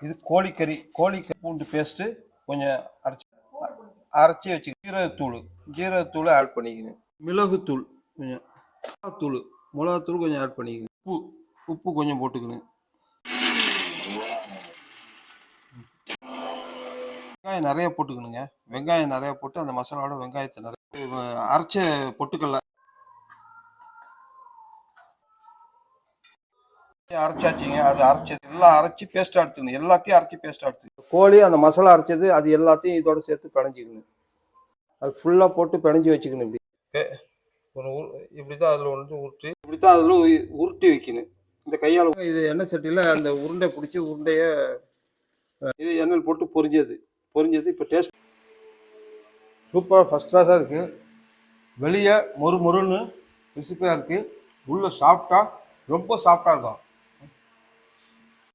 இது கோழிக்கறி பூண்டு பேஸ்ட்டு கொஞ்சம் அரைச்சி வச்சு ஜீரகத்தூள் ஆட் பண்ணிக்கணும். மிளகுத்தூள் கொஞ்சம், மிளகாத்தூள் கொஞ்சம் ஆட் பண்ணிக்கணும். உப்பு கொஞ்சம் போட்டுக்கணும். வெங்காயம் நிறைய போட்டுக்கணுங்க. வெங்காயம் நிறைய போட்டு அந்த மசாலாவோட வெங்காயத்தை நிறைய அரைச்ச பொட்டுக்கல்ல அரைச்சாச்சுங்க. அது எல்லாம் அரைச்சி பேஸ்ட் எடுத்துக்கணும். எல்லாத்தையும் அரைச்சி பேஸ்ட் எடுத்துக்கணும். கோழி அந்த மசாலா அரைச்சது அது எல்லாத்தையும் இதோட சேர்த்து பிணைஞ்சிக்கணும். அது ஃபுல்லாக போட்டு பிணைஞ்சி வச்சுக்கணும். இப்படிதான் அதில் இப்படித்தான் அதில் உருட்டி வைக்கணும். இந்த கையால் இது எண்ணெய் சட்டியில் அந்த உருண்டை பிடிச்சி உருண்டையை இது எண்ணெயில் போட்டு பொரிஞ்சது இப்போ டேஸ்ட் சூப்பராக ஃபஸ்ட் கிளாஸாக இருக்குது. வெளியே மொறுன்னு கிறிஸ்பியாக இருக்குது. உள்ள சாஃப்டாக ரொம்ப சாஃப்டாக இருக்கும்.